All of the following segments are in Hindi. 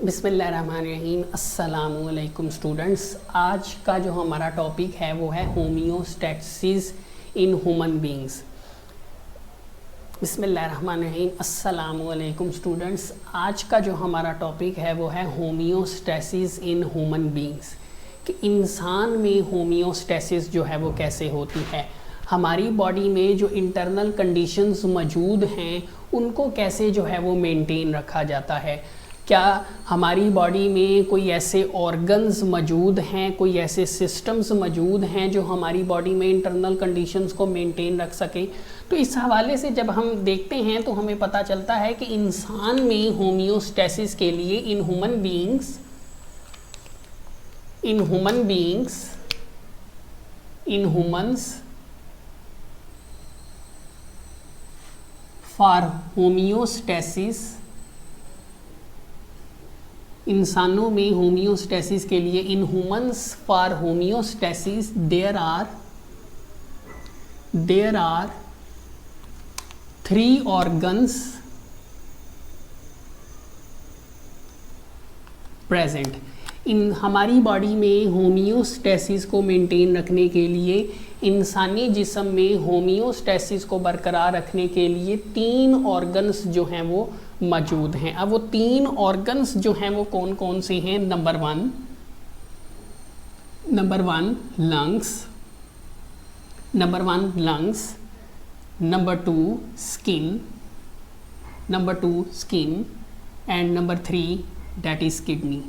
बिस्मिल्लाहिर्रहमानिर्रहीम। अस्सलामुअलैकुम स्टूडेंट्स। आज का जो हमारा टॉपिक है वो है होमियोस्टैसिस इन ह्यूमन बींग्स। बिस्मिल्लाहिर्रहमानिर्रहीम। अस्सलामुअलैकुम स्टूडेंट्स। आज का जो हमारा टॉपिक है वो है होमियोस्टैसिस इन ह्यूमन बींग्स, कि इंसान में होमियोस्टैसिस जो है वो कैसे होती है, हमारी बॉडी में जो इंटरनल कंडीशंस मौजूद हैं उनको कैसे जो है वो मेंटेन रखा जाता है। क्या हमारी बॉडी में कोई ऐसे ऑर्गन्स मौजूद हैं, कोई ऐसे सिस्टम्स मौजूद हैं जो हमारी बॉडी में इंटरनल कंडीशंस को मेंटेन रख सकें। तो इस हवाले से जब हम देखते हैं तो हमें पता चलता है कि इंसान में होमियोस्टैसिस के लिए इन ह्यूमंस फॉर होमियोस्टैसिस, इंसानों में होमियोस्टैसिस के लिए in humans for homeostasis there are 3 organs present. इन हमारी बॉडी में होमियोस्टैसिस को मेंटेन रखने के लिए, इंसानी जिस्म में होमियोस्टैसिस को बरकरार रखने के लिए 3 ऑर्गन्स जो हैं वो मौजूद हैं। अब वो 3 ऑर्गन्स जो हैं वो कौन कौन से हैं? Number one lungs, number 2 skin and number 3 that is kidney.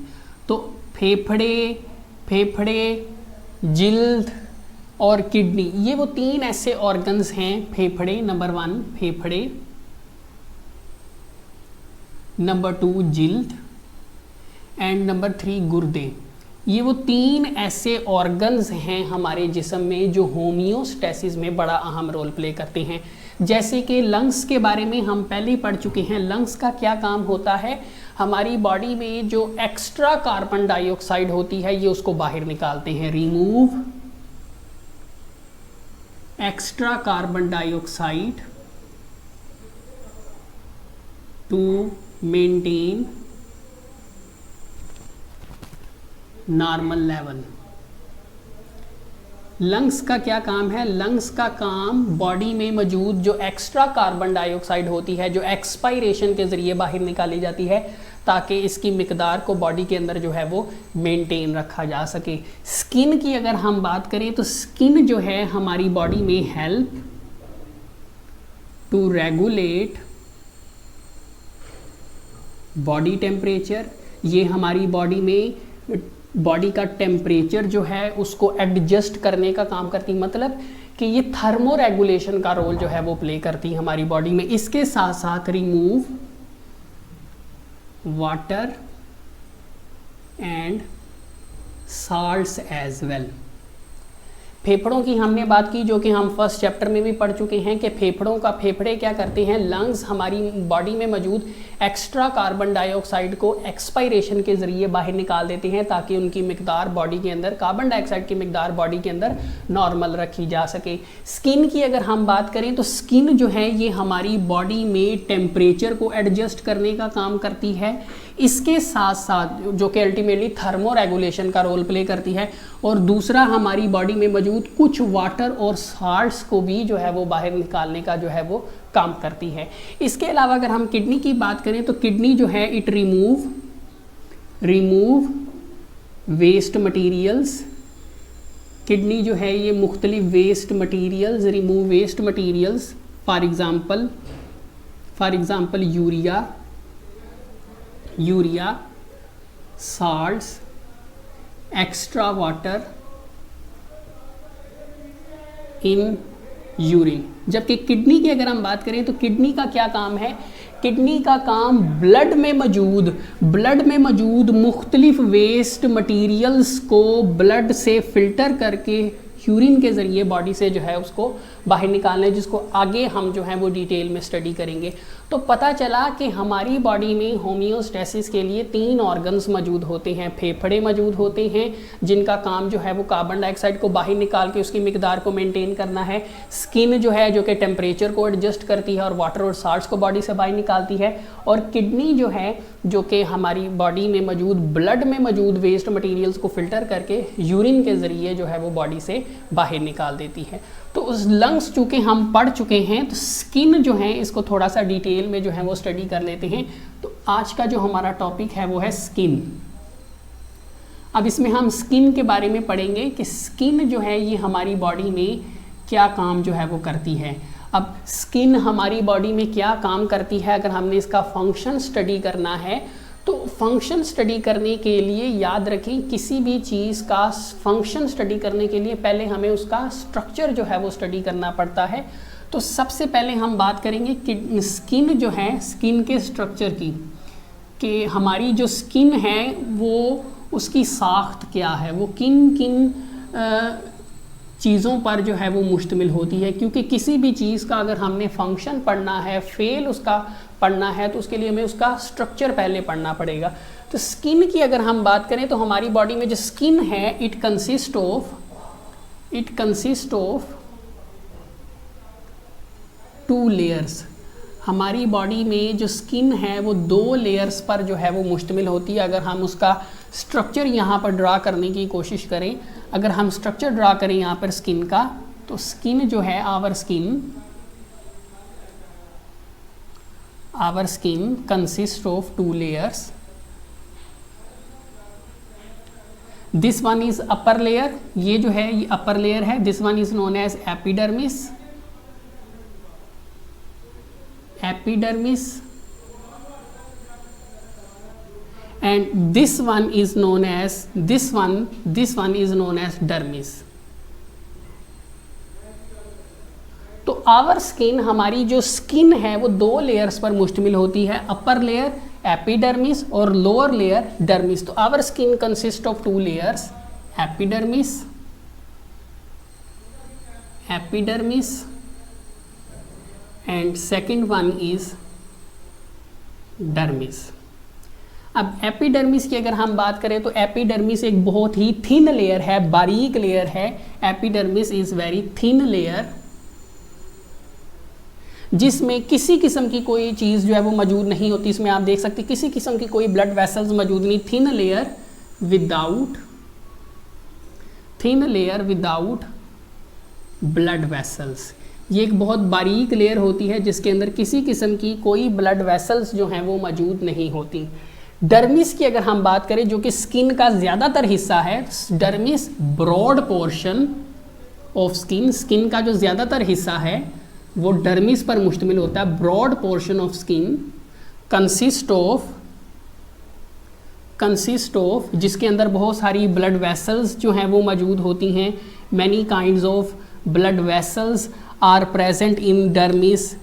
तो फेफड़े, जिल्द और किडनी, ये वो 3 ऐसे ऑर्गन्स हैं। फेफड़े, नंबर 1 फेफड़े, नंबर 2 जिल्द एंड नंबर 3 गुर्दे। ये वो 3 ऐसे ऑर्गन्स हैं हमारे जिस्म में जो होमियोस्टैसिस में बड़ा अहम रोल प्ले करते हैं। जैसे कि लंग्स के बारे में हम पहले ही पढ़ चुके हैं। लंग्स का क्या काम होता है? हमारी बॉडी में जो एक्स्ट्रा कार्बन डाइऑक्साइड होती है ये उसको बाहर निकालते हैं। Remove extra carbon dioxide to maintain normal level. Lungs का क्या काम है? लंग्स का काम बॉडी में मौजूद जो एक्स्ट्रा कार्बन डाइऑक्साइड होती है, जो एक्सपायरेशन के ज़रिए बाहर निकाली जाती है, ताकि इसकी मिकदार को बॉडी के अंदर जो है वो मेंटेन रखा जा सके। स्किन की अगर हम बात करें तो स्किन जो है हमारी बॉडी में help to regulate body temperature. ये हमारी बॉडी में बॉडी का टेम्परेचर जो है उसको एडजस्ट करने का काम करती, मतलब कि ये थर्मो रेगुलेशन का रोल जो है वो प्ले करती है हमारी बॉडी में। इसके साथ साथ remove water and salts as well. फेफड़ों की हमने बात की, जो कि हम फर्स्ट चैप्टर में भी पढ़ चुके हैं कि फेफड़े क्या करते हैं? लंग्स हमारी बॉडी में मौजूद एक्स्ट्रा कार्बन डाइऑक्साइड को एक्सपायरेशन के ज़रिए बाहर निकाल देते हैं, ताकि उनकी मिकदार बॉडी के अंदर, कार्बन डाइऑक्साइड की मिकदार बॉडी के अंदर नॉर्मल रखी जा सके। स्किन की अगर हम बात करें तो स्किन जो है ये हमारी बॉडी में टेम्परेचर को एडजस्ट करने का काम करती है। इसके साथ साथ जो कि अल्टीमेटली थर्मो रेगुलेशन का रोल प्ले करती है। और दूसरा, हमारी बॉडी में मौजूद कुछ वाटर और साल्ट्स को भी जो है वो बाहर निकालने का जो है वो काम करती है। इसके अलावा अगर हम किडनी की बात करें तो किडनी जो है it remove waste materials. Kidney जो है ये मुख्तलिफ waste materials, remove waste materials, for example urea, salts, extra water in urine. जबकि किडनी की अगर हम बात करें तो किडनी का क्या काम है? किडनी का काम ब्लड में मौजूद मुख्तलिफ वेस्ट मटीरियल्स को ब्लड से फिल्टर करके यूरिन के ज़रिए बॉडी से जो है उसको बाहर निकालना है, जिसको आगे हम जो है वो डिटेल में स्टडी करेंगे। तो पता चला कि हमारी बॉडी में होम्योस्टेसिस के लिए 3 ऑर्गन्स मौजूद होते हैं। फेफड़े मौजूद होते हैं जिनका काम जो है वो कार्बन डाइऑक्साइड को बाहर निकाल के उसकी मिकदार को मेंटेन करना है। स्किन जो है जो कि टेम्परेचर को एडजस्ट करती है और वाटर और साल्ट्स को बॉडी से बाहर निकालती है। और किडनी जो है जो कि हमारी बॉडी में मौजूद ब्लड में मौजूद वेस्ट मटेरियल्स को फिल्टर करके यूरिन के ज़रिए जो है वो बॉडी से बाहर निकाल देती है। तो उस लंग्स चूँकि हम पढ़ चुके हैं, तो स्किन जो है इसको थोड़ा सा डिटेल में जो है वो स्टडी कर लेते हैं। तो आज का जो हमारा टॉपिक है वो है स्किन। अब इसमें हम स्किन के बारे में पढ़ेंगे कि स्किन जो है ये हमारी बॉडी में क्या काम जो है वो करती है। अब स्किन हमारी बॉडी में क्या काम करती है, अगर हमने इसका फंक्शन स्टडी करना है तो फंक्शन स्टडी करने के लिए याद रखें, किसी भी चीज़ का फंक्शन स्टडी करने के लिए पहले हमें उसका स्ट्रक्चर जो है वो स्टडी करना पड़ता है। तो सबसे पहले हम बात करेंगे कि स्किन जो है, स्किन के स्ट्रक्चर की, कि हमारी जो स्किन है वो उसकी साख्त क्या है, वो किन किन चीज़ों पर जो है वो मुश्तमिल होती है। क्योंकि किसी भी चीज़ का अगर हमने फंक्शन पढ़ना है, फेल उसका पढ़ना है, तो उसके लिए हमें उसका स्ट्रक्चर पहले पढ़ना पड़ेगा। तो स्किन की अगर हम बात करें तो हमारी बॉडी में जो स्किन है इट कंसिस्ट ऑफ 2 लेयर्स। हमारी बॉडी में जो स्किन है वो 2 लेयर्स पर जो है वो मुश्तमिल होती है। अगर हम उसका स्ट्रक्चर यहाँ पर ड्रा करने की कोशिश करें, अगर हम स्ट्रक्चर ड्रा करें यहाँ पर स्किन का, तो स्किन जो है our skin consist of 2 layers. This one is upper layer, ये जो है ये अपर लेयर है। This one is known as epidermis and this one is known as this one is known as dermis। तो आवर स्किन, हमारी जो स्किन है वो 2 लेयर्स पर मुश्तमिल होती है, अपर लेयर एपिडर्मिस और लोअर लेयर डर्मिस। तो our skin consist of 2 layers, epidermis and second one is dermis. अब एपिडर्मिस की अगर हम बात करें तो एपिडर्मिस एक बहुत ही थिन लेयर है, बारीक लेयर है। Epidermis is very thin layer जिसमें किसी किस्म की कोई चीज़ जो है वो मौजूद नहीं होती। इसमें आप देख सकते किसी किस्म की कोई ब्लड वेसल्स मौजूद नहीं। Thin layer without blood vessels, ये एक बहुत बारीक लेयर होती है जिसके अंदर किसी किस्म की कोई ब्लड वेसल्स जो हैं वो मौजूद नहीं होती। डर्मिस की अगर हम बात करें जो कि स्किन का ज़्यादातर हिस्सा है, dermis broad portion of skin का जो ज़्यादातर हिस्सा है वो डर्मिस पर मुश्तमिल होता है। Broad portion of skin consist of जिसके अंदर बहुत सारी ब्लड वेसल्स जो हैं वो मौजूद होती हैं। Many kinds of blood vessels are present in dermis.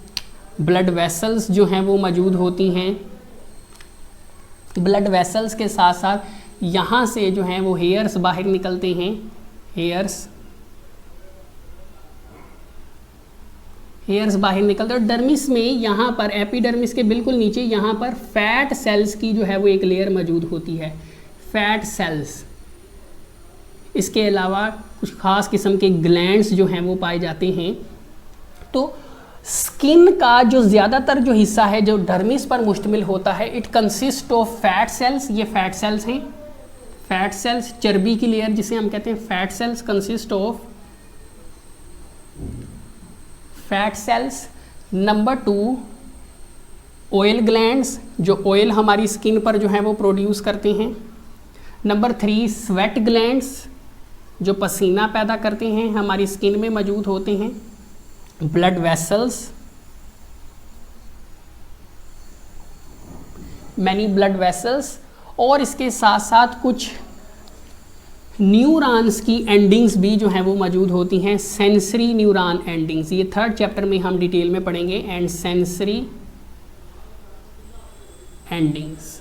Blood vessels जो हैं वो मौजूद होती हैं। ब्लड वेसल्स के साथ साथ यहाँ से जो हैं वो हेयर्स बाहर निकलते हैं। हेयर्स बाहर निकलते हैं। और डर्मिस में यहाँ पर, एपिडर्मिस के बिल्कुल नीचे यहाँ पर फैट सेल्स की जो है वो एक लेयर मौजूद होती है, फैट सेल्स। इसके अलावा कुछ ख़ास किस्म के ग्लैंड्स जो हैं वो पाए जाते हैं। तो स्किन का जो ज़्यादातर जो हिस्सा है जो डर्मिस पर मुश्तमिल होता है, it consist of fat sales. ये फैट सेल्स हैं, फैट सेल्स, चर्बी की लेयर जिसे हम कहते हैं fat cells, consist of fat sales. Number 2 oil glands, जो ऑयल हमारी स्किन पर जो है वो प्रोड्यूस करते हैं। नंबर 3 स्वेट ग्लैंड्स, जो पसीना पैदा करते हैं, हमारी स्किन में मौजूद होते हैं। Blood vessels, many blood vessels, और इसके साथ साथ कुछ न्यूरॉन्स की एंडिंग्स भी जो हैं वो मौजूद होती हैं, सेंसरी न्यूरॉन एंडिंग्स। ये 3rd चैप्टर में हम डिटेल में पढ़ेंगे। And sensory endings.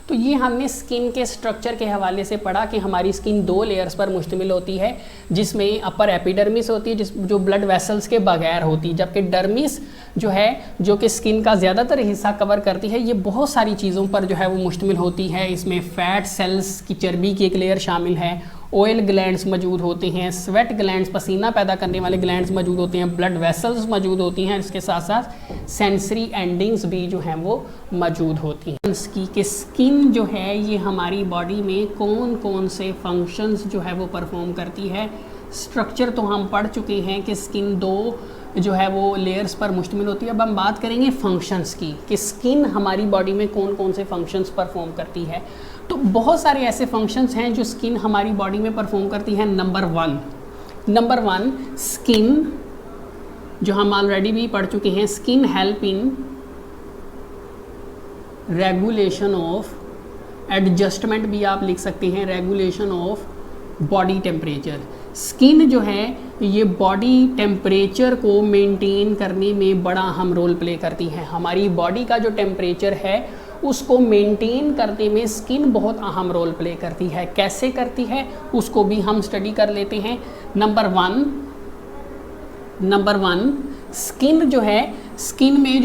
तो ये हमने स्किन के स्ट्रक्चर के हवाले से पढ़ा कि हमारी स्किन 2 लेयर्स पर मुश्तमिल होती है, जिसमें अपर एपिडर्मिस होती है जो ब्लड वेसल्स के बगैर होती है, जबकि डर्मिस जो है जो कि स्किन का ज़्यादातर हिस्सा कवर करती है, ये बहुत सारी चीज़ों पर जो है वो मुश्तमिल होती है। इसमें फैट सेल्स की चर्बी की एक लेयर शामिल है, ऑयल ग्लैंड्स मौजूद होते हैं, स्वेट ग्लैंड्स पसीना पैदा करने वाले ग्लैंड्स मौजूद होते हैं, ब्लड वेसल्स मौजूद होती हैं, इसके साथ साथ सेंसरी एंडिंग्स भी जो हैं वो मौजूद होती हैं। इसकी कि स्किन जो है ये हमारी बॉडी में कौन कौन से फंक्शंस जो है वो परफॉर्म करती है। स्ट्रक्चर तो हम पढ़ चुके हैं कि स्किन 2 जो है वो लेयर्स पर मुश्तमिल होती है। अब हम बात करेंगे फंक्शंस की कि स्किन हमारी बॉडी में कौन कौन से फंक्शंस परफॉर्म करती है। तो बहुत सारे ऐसे फंक्शंस हैं जो स्किन हमारी बॉडी में परफॉर्म करती है। नंबर वन स्किन, जो हम ऑलरेडी भी पढ़ चुके हैं, skin help in regulation of, adjustment भी आप लिख सकते हैं, regulation of body temperature. Skin जो है ये बॉडी टेम्परेचर को मेंटेन करने में बड़ा अहम रोल प्ले करती है। हमारी बॉडी का जो टेम्परेचर है उसको मेंटेन करने में स्किन बहुत अहम रोल प्ले करती है। कैसे करती है उसको भी हम स्टडी कर लेते हैं। नंबर वन स्किन जो है, स्किन में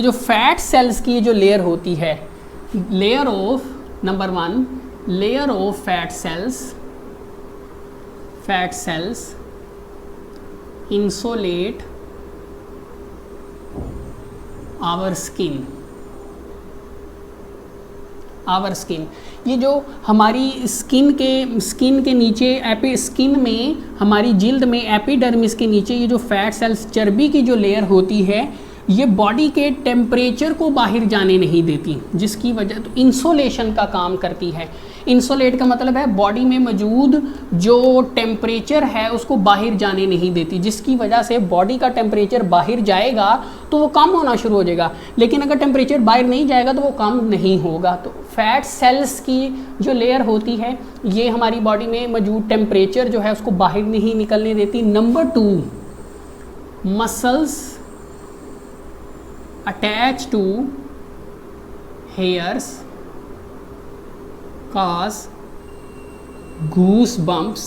जो फैट सेल्स की जो लेयर होती है, layer of fat cells insulate our skin. ये जो हमारी स्किन के नीचे स्किन में, हमारी जिल्द में एपिडर्मिस के नीचे ये जो फैट सेल्स, चर्बी की जो लेयर होती है, ये बॉडी के टेम्परेचर को बाहर जाने नहीं देती, जिसकी वजह तो इंसोलेशन का काम करती है। इंसोलेट का मतलब है बॉडी में मौजूद जो टेम्परेचर है उसको बाहर जाने नहीं देती, जिसकी वजह से बॉडी का टेम्परेचर बाहर जाएगा तो वो कम होना शुरू हो जाएगा, लेकिन अगर टेम्परेचर बाहर नहीं जाएगा तो वो कम नहीं होगा। तो फैट सेल्स की जो लेयर होती है ये हमारी बॉडी में मौजूद टेम्परेचर जो है उसको बाहर नहीं निकलने देती। Number 2 muscles attached to hairs cause goosebumps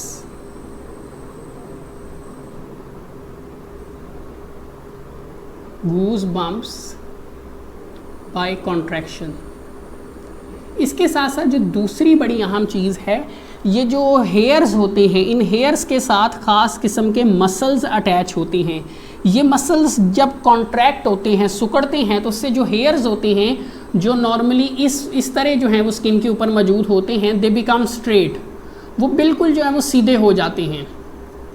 by contraction। इसके साथ साथ जो दूसरी बड़ी अहम चीज़ है, ये जो हेयर्स होते हैं, इन हेयर्स के साथ ख़ास किस्म के मसल्स अटैच होते हैं। ये मसल्स जब कॉन्ट्रैक्ट होते हैं, सिकुड़ते हैं, तो उससे जो हेयर्स होते हैं जो नॉर्मली इस तरह जो हैं वो स्किन के ऊपर मौजूद होते हैं, दे बिकम स्ट्रेट, वो बिल्कुल जो है वो सीधे हो जाते हैं,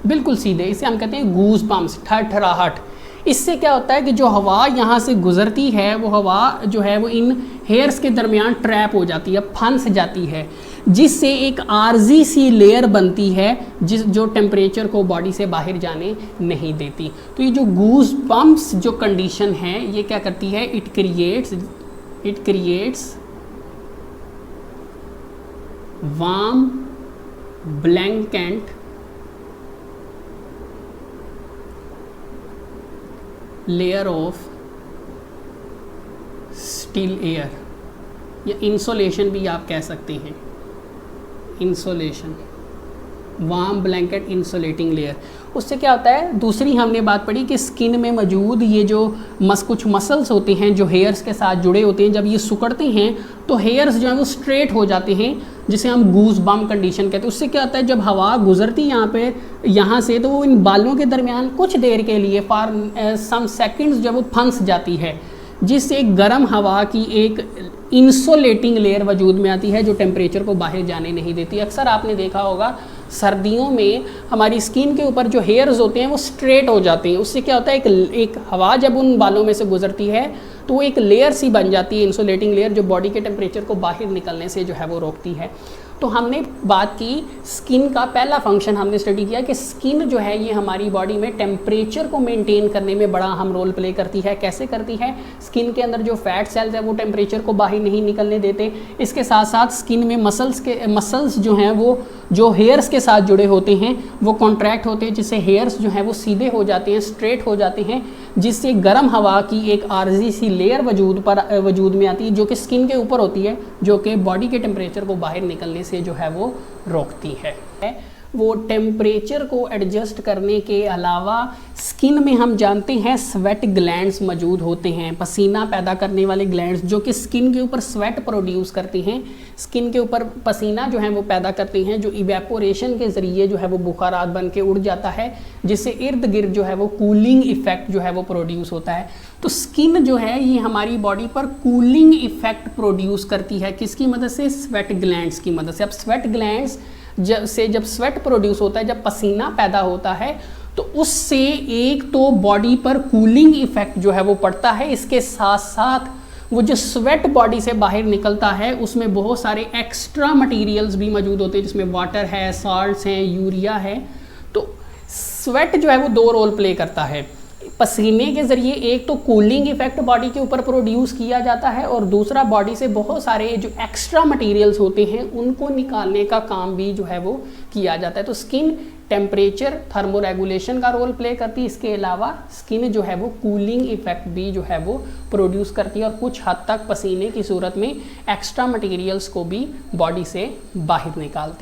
बिल्कुल सीधे। इसे हम कहते हैं गूज बम्प्स, ठरठराहट। इससे क्या होता है कि जो हवा यहाँ से गुजरती है वो हवा जो है वो इन हेयर्स के दरमियान ट्रैप हो जाती है, फंस जाती है, जिससे एक आर्जी सी लेयर बनती है जो टेम्परेचर को बॉडी से बाहर जाने नहीं देती। तो ये जो गूज बम्प्स जो कंडीशन है ये क्या करती है, it creates warm blanket layer of still air, या इंसोलेशन भी आप कह सकते हैं, इंसोलेशन, वार्म ब्लैंकेट इंसोलेटिंग लेयर। उससे क्या होता है, दूसरी हमने बात पढ़ी कि स्किन में मौजूद ये जो कुछ मसल्स होते हैं जो हेयर्स के साथ जुड़े होते हैं, जब ये सिकुड़ते हैं तो हेयर्स जो है वो स्ट्रेट हो जाते हैं, जिसे हम गूज बम्प कंडीशन कहते हैं। उससे क्या होता है, जब हवा गुजरती यहाँ से तो वो इन बालों के दरमियान कुछ देर के लिए फॉर सम सेकंड्स जब वो फंस जाती है, जिससे गर्म हवा की एक इंसोलेटिंग लेयर वजूद में आती है जो टेम्परेचर को बाहर जाने नहीं देती। अक्सर आपने देखा होगा सर्दियों में हमारी स्किन के ऊपर जो हेयर्स होते हैं वो स्ट्रेट हो जाते हैं। उससे क्या होता है, एक हवा जब उन बालों में से गुजरती है तो वो एक लेयर सी बन जाती है, इंसुलेटिंग लेयर, जो बॉडी के टेम्परेचर को बाहर निकलने से जो है वो रोकती है। तो हमने बात की स्किन का, पहला फंक्शन हमने स्टडी किया कि स्किन जो है ये हमारी बॉडी में टेम्परेचर को मेंटेन करने में बड़ा अहम रोल प्ले करती है। कैसे करती है, स्किन के अंदर जो फैट सेल्स है वो टेम्परेचर को बाहर नहीं निकलने देते। इसके साथ साथ स्किन में मसल्स जो हैं वो जो हेयर्स के साथ जुड़े होते हैं वो कॉन्ट्रैक्ट होते हैं, जिससे हेयर्स जो हैं वो सीधे हो जाते हैं, स्ट्रेट हो जाते हैं, जिससे गर्म हवा की एक आर्जी सी लेयर वजूद में आती है, जो कि स्किन के ऊपर होती है, जो कि बॉडी के टेम्परेचर को बाहर निकलने से जो है वो रोकती है। वो टेम्परेचर को एडजस्ट करने के अलावा स्किन में हम जानते हैं स्वेट ग्लैंड्स मौजूद होते हैं, पसीना पैदा करने वाले ग्लैंड्स जो कि स्किन के ऊपर स्वेट प्रोड्यूस करती हैं, स्किन के ऊपर पसीना जो है वो पैदा करती हैं, जो इवेपोरेशन के ज़रिए जो है वो बुखारात बन के उड़ जाता है, जिससे इर्द गिर्द जो है वो कूलिंग इफेक्ट जो है वो प्रोड्यूस होता है। तो स्किन जो है ये हमारी बॉडी पर कूलिंग इफेक्ट प्रोड्यूस करती है, किसकी मदद से? स्वेट ग्लैंड्स की मदद से। अब स्वेट ग्लैंड्स जब स्वेट प्रोड्यूस होता है, जब पसीना पैदा होता है, तो उससे एक तो बॉडी पर कूलिंग इफेक्ट जो है वो पड़ता है, इसके साथ साथ वो जो स्वेट बॉडी से बाहर निकलता है उसमें बहुत सारे एक्स्ट्रा मटेरियल्स भी मौजूद होते हैं, जिसमें वाटर है, साल्ट्स हैं, यूरिया है। तो स्वेट जो है वो दो रोल प्ले करता है। पसीने के ज़रिए एक तो कूलिंग इफेक्ट बॉडी के ऊपर प्रोड्यूस किया जाता है, और दूसरा बॉडी से बहुत सारे जो एक्स्ट्रा मटेरियल्स होते हैं उनको निकालने का काम भी जो है वो किया जाता है। तो स्किन टेम्परेचर थर्मोरेगुलेशन का रोल प्ले करती है, इसके अलावा स्किन जो है वो कूलिंग इफेक्ट भी जो है वो प्रोड्यूस करती है, और कुछ हद तक पसीने की सूरत में एक्स्ट्रा मटेरियल्स को भी बॉडी से बाहर निकालती है।